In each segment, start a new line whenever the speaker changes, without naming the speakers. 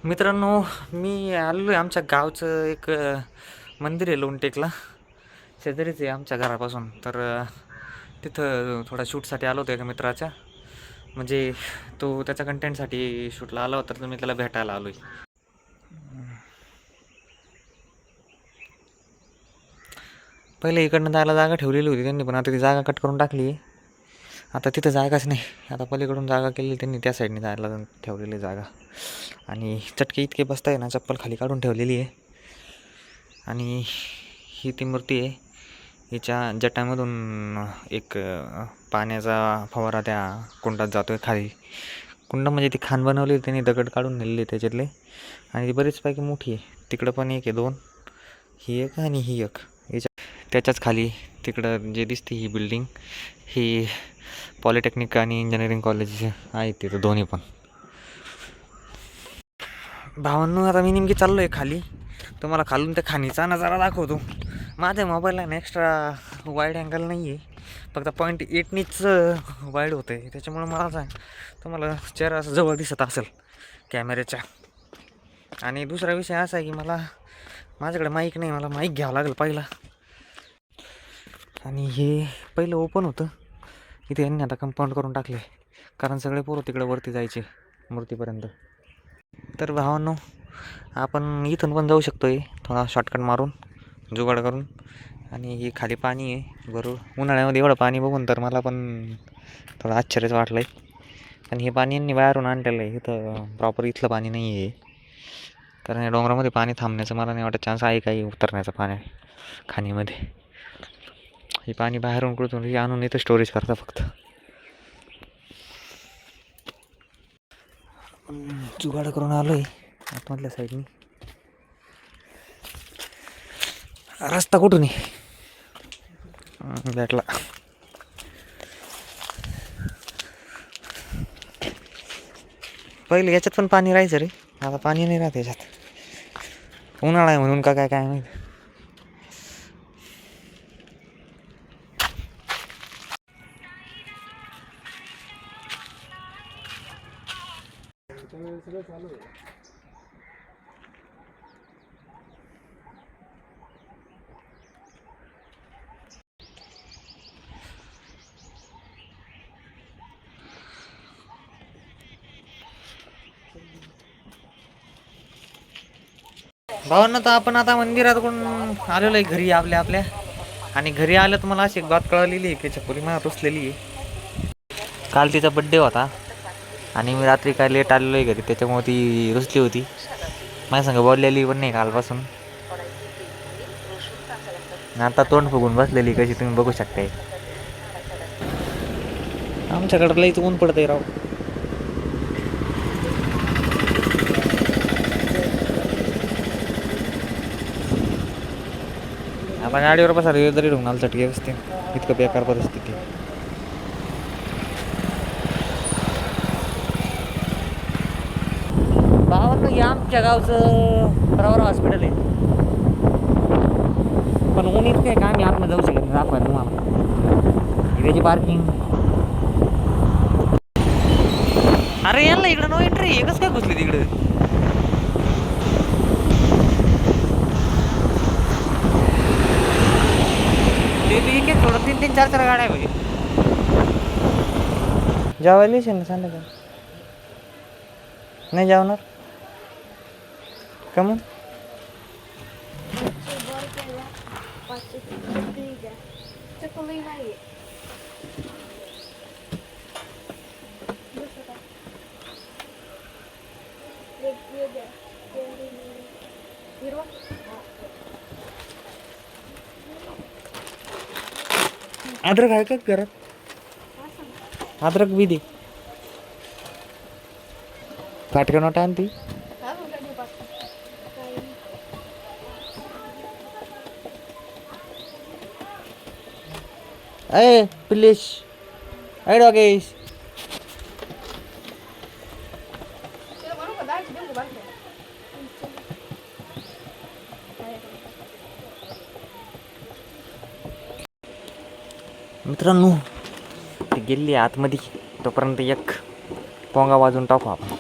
मित्रांनो, मी आलेलो आहे आमच्या गावचं एक मंदिर आहे लोणटेकला. शेजारीच आहे आमच्या घरापासून. तर तिथं थोडा शूटसाठी आलो होतो एका मित्राच्या. म्हणजे तो त्याच्या कंटेंटसाठी शूटला आला होता, तर मी त्याला भेटायला आलो आहे. पहिले इकडनं जायला जागा ठेवलेली होती त्यांनी, पण आता ती जागा कट करून टाकली. आता तिथं जागाच नाही. आता पलीकडून जागा केलेली त्यांनी, त्या साईडने जायला ठेवलेली जागा. आणि चटके इतके बसताय ना, चप्पल खाली काढून ठेवलेली आहे. आणि ही ती मूर्ती आहे. हिच्या जटामधून एक पाण्याचा फवारा त्या कुंडात जातो आहे खाली. कुंड म्हणजे ती खाण बनवली त्यांनी, दगड काढून नेलेली त्याच्यातले. आणि ती बरीचपैकी मोठी आहे. तिकडं पण एक आहे, दोन. ही एक आणि ही एक. याच्या त्याच्याच खाली तिकडं जे दिसते ही बिल्डिंग, ही पॉलिटेक्निक आणि इंजिनिअरिंग कॉलेज आहे तिथं, दोन्ही पण. भावांनो, आता मी नेमकी चाललो आहे खाली. तुम्हाला खालून त्या खाणीचा नजारा दाखवतो. माझ्या मोबाईलला ना एक्स्ट्रा वाईड अँगल नाही आहे, फक्त 0.8नीच वाईड होतं आहे. त्याच्यामुळं मला तुम्हाला चेहरा असं जवळ दिसत असेल कॅमेऱ्याच्या. आणि दुसरा विषय असा आहे की माझ्याकडे माईक नाही, मला माईक घ्यावं लागेल पहिला. आणि हे पहिलं ओपन होतं, इथे यांनी आता कंपाऊंड करून टाकले, कारण सगळे पोरं तिकडे वरती जायचे मूर्तीपर्यंत. तर भावांनो, आपण इथून पण जाऊ शकतो आहे, थोडा शॉर्टकट मारून, जुगाड करून. आणि हे खाली पाणी आहे बरोबर. उन्हाळ्यामध्ये एवढं पाणी बघून तर मला पण थोडं आश्चर्यच वाटलं आहे. पण हे पाणी यांनी बाहेरून आणलेलं आहे, इथं प्रॉपर इथलं पाणी नाही आहे. कारण या डोंगरामध्ये पाणी थांबण्याचं मला नाही वाटत चान्स आहे काही उतरण्याचं पाणी खाणीमध्ये. हे पाणी बाहेरून कुठून हे आणून इथं स्टोरेज करता फक्त. जुगाड करून आलो आहे आतमधल्या साईडनी. रस्ता कुठून आहे भेटला. पहिले याच्यात पण पाणी राहायचं रे, आता पाणी नाही राहत याच्यात. उन्हाळा आहे म्हणून का काय काय माहिती. भावांना, तर आपण आता मंदिरातून आलेलो आहे घरी आपल्या. आणि घरी आलं तर मला अशी एक बात कळलेली आहे की चकोरी मला रुसलेली आहे. काल तिचा बड्डे होता आणि मी रात्री काय लेट आलेलो आहे घरी, त्याच्यामुळे ती रुसली होती. माझ्या संग बोललेली पण नाही कालपासून. आता तोंड फुगून बसलेली कशी तुम्ही बघू शकताय. आमच्याकडं लईच ऊन पडतंय राव. आता गाडीवर बसायला तरी ढुंगणाला चटके असते, इतकं बेकार परिस्थिती. भावांनो, हे आमच्या गावचं प्रवर हॉस्पिटल आहे. पण ऊन इतकं आहे का आम्ही आतमध्ये जाऊ शकत नाही दाखवायला तुम्हाला. त्याची पार्किंग. अरे यांना इकडं नो एंट्री, एकच काय घुसली तिकडे. ते बी एक थोडं 3-3, 4-4 गाड्या पाहिजे. जेवायला येशील ना संध्याकाळ? नाही जेवणार का मग? अद्रक आहे का घरात? अद्रक बी दे. फाटका नोट आणती. अय प्लीज, अय डॉगेश. मित्रांनो, ती गेली आतमध्ये, तोपर्यंत एक पोंगा वाजून टाकू आपण.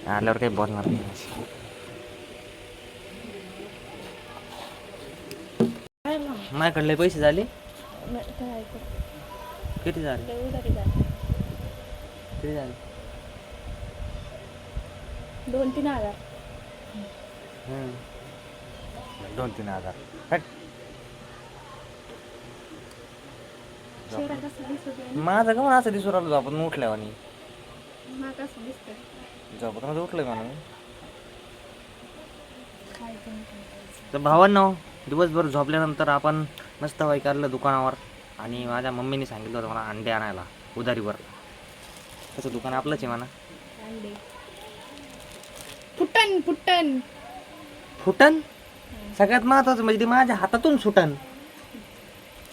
आल्यावर काही बोलणार नाही. माझ्याकडले पैसे झाले. किती झाले? किती झाले?
2-3 हजार.
2-3 हजार. हट.
चेहरा कसा दिसतोय ना?
माझं का असं दिसू राहिलो आपण उठल्यावर आणि
मला कसं दिसतंय?
झोपत उठलोय म्हणून.
काय करायचं?
तर भावांनो, दिवसभर झोपल्यानंतर आपण मस्त काढलं दुकानावर आणि माझ्या मम्मीने सांगितलं होतं मला अंडे आणायला उधारीवर. तसं दुकान आपलंच आहे म्हणा.
अंडे. फुटन फुटन.
फुटन सगळ्यात महत्वाचं म्हणजे ते माझ्या हातातून सुटन.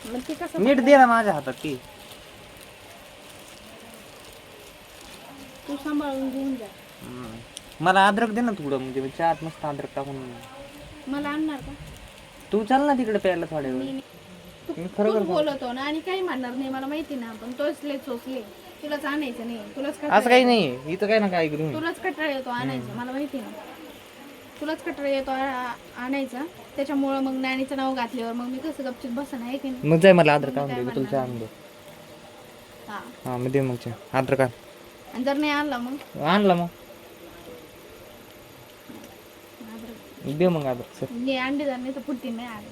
मग ते कसं
नीट दे ना माझ्या हातात ती.
तू सांभाळून घेऊन जा.
मला अद्रक दे ना थोडं, म्हणजे मी चहात मस्त अद्रक टाकून.
मला आणणार का?
तू चाल ना तिकडे प्यायला थोड्या वेळ. मी खरं
तूच बोलवतो ना आणि काही म्हणणार नाही मला माहिती ना, पण तोच लय चोचले. तुलाच आणायचं नाही.
असं काही नाही इथं काय ना काय करू.
तुलाच कटाळा येतो आणायचं, मला माहिती ना. तुलाच कटाळा येतो आणायचा, त्याच्यामुळं मग नानीचं नाव घातल्यावर मग मी कसं गपचूप बसन आहे की नाही.
मग जाय मला अद्रक आणून दे, मी तुला चहा आणून दे.
हा,
हां मग दे मग चहा अद्रक आण.
आणि जर नाही आणला मग
आणला मग दे मग अद्रक सर.
अंडे जर नाही तर फुटती नाही आले.